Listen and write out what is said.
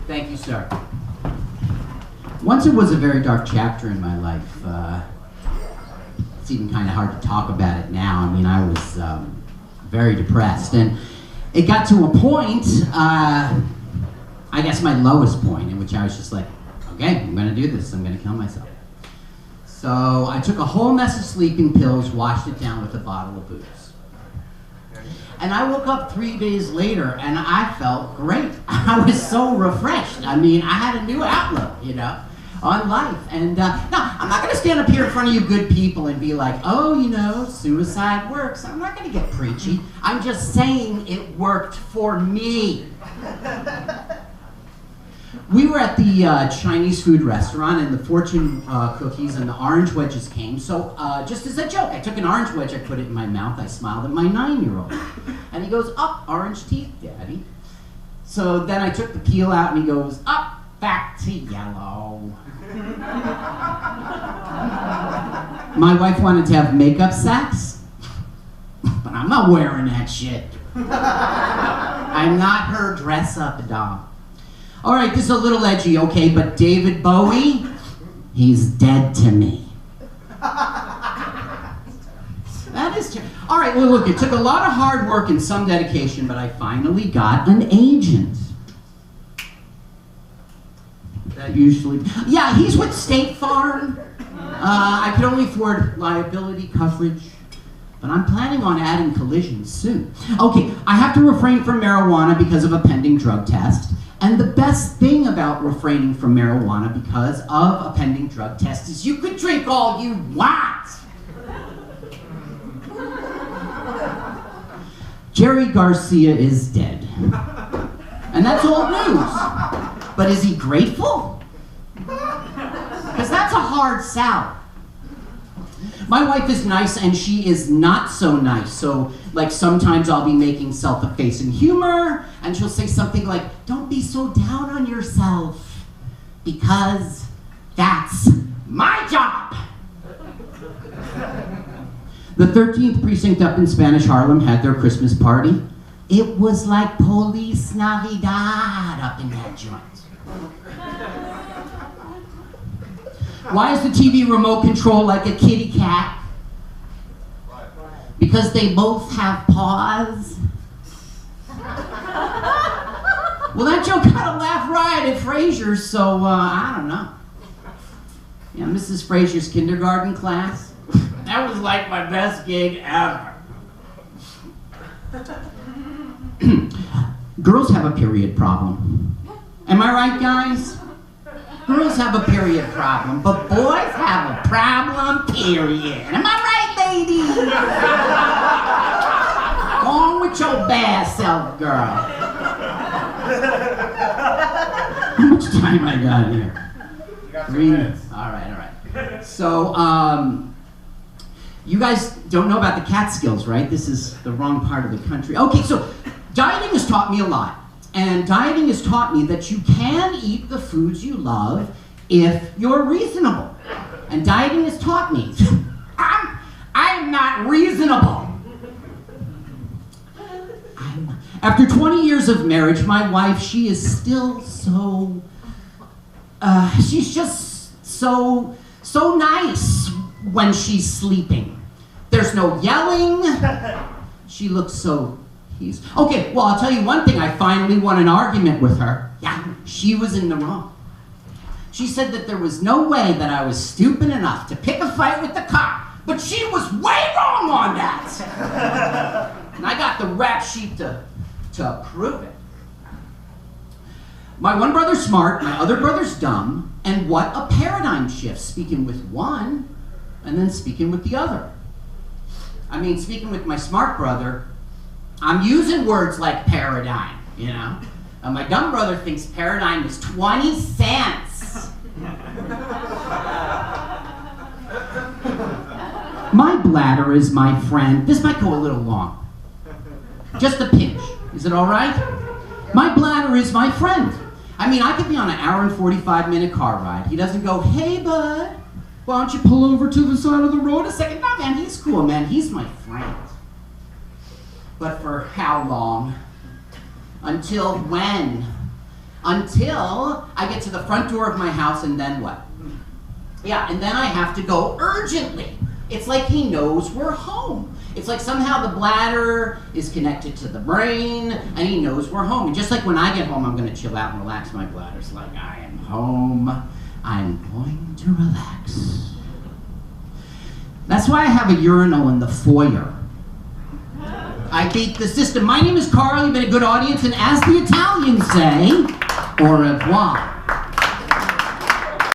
Thank you, sir. Once it was a very dark chapter in my life. It's even kind of hard to talk about it now. I mean, I was very depressed. And it got to a point, I guess my lowest point, in which I was just like, okay, I'm going to do this. I'm going to kill myself. So I took a whole mess of sleeping pills, washed it down with a bottle of booze. And I woke up 3 days later, and I felt great. I was so refreshed. I mean, I had a new outlook, you know, on life. And no, I'm not going to stand up here in front of you good people and be like, oh, you know, suicide works. I'm not going to get preachy. I'm just saying it worked for me. We were at the Chinese food restaurant, and the fortune cookies and the orange wedges came. So just as a joke, I took an orange wedge, I put it in my mouth, I smiled at my 9-year-old. And he goes, up, orange teeth, Daddy. So then I took the peel out, and he goes, up, back to yellow. My wife wanted to have makeup sex, but I'm not wearing that shit. I'm not her dress-up doll. All right, this is a little edgy, okay, but David Bowie, he's dead to me. That is true. All right, well, look, it took a lot of hard work and some dedication, but I finally got an agent. That usually, yeah, he's with State Farm. I could only afford liability coverage, but I'm planning on adding collision soon. Okay, I have to refrain from marijuana because of a pending drug test. And the best thing about refraining from marijuana because of a pending drug test is you could drink all you want. Jerry Garcia is dead. And that's old news. But is he grateful? Because that's a hard sell. My wife is nice and she is not so nice. So, like, sometimes I'll be making self-effacing humor and she'll say something like, don't be so down on yourself because that's my job. The 13th precinct up in Spanish Harlem had their Christmas party. It was like Police Navidad up in that joint. Why is the TV remote control like a kitty cat? Because they both have paws. Well, that joke got a laugh riot at Frasier's, so I don't know. Yeah, Mrs. Frasier's kindergarten class. That was like my best gig ever. Girls have a period problem. Am I right, guys? Girls have a period problem, but boys have a problem, period. Am I right, ladies? Go on with your bad self, girl. How much time I got here? You got 3 minutes. All right. So, you guys don't know about the Catskills, right? This is the wrong part of the country. Okay, so dieting has taught me a lot. And dieting has taught me that you can eat the foods you love if you're reasonable. And dieting has taught me I'm not reasonable. After 20 years of marriage, my wife, she is still so, she's just so nice when she's sleeping. There's no yelling. She looks so peaceful. Okay, well, I'll tell you one thing. I finally won an argument with her. Yeah, she was in the wrong. She said that there was no way that I was stupid enough to pick a fight with the cop, but she was way wrong on that. And I got the rap sheet to prove it. My one brother's smart, my other brother's dumb, and what a paradigm shift, speaking with one and then speaking with the other. I mean, speaking with my smart brother, I'm using words like paradigm, you know? And my dumb brother thinks paradigm is 20 cents. My bladder is my friend. This might go a little long. Just a pinch. Is it all right? My bladder is my friend. I mean, I could be on an hour and 45-minute car ride. He doesn't go, hey, bud, why don't you pull over to the side of the road a second? No, man, he's cool, man. He's my friend. But for how long? Until when? until I get to the front door of my house, and then what? Yeah, and then I have to go urgently. It's like he knows we're home. It's like somehow the bladder is connected to the brain, and he knows we're home. And just like when I get home, I'm going to chill out and relax. My bladder's like, I am home. I'm going to relax. That's why I have a urinal in the foyer. I beat the system. My name is Carl. You've been a good audience, and as the Italians say, au revoir.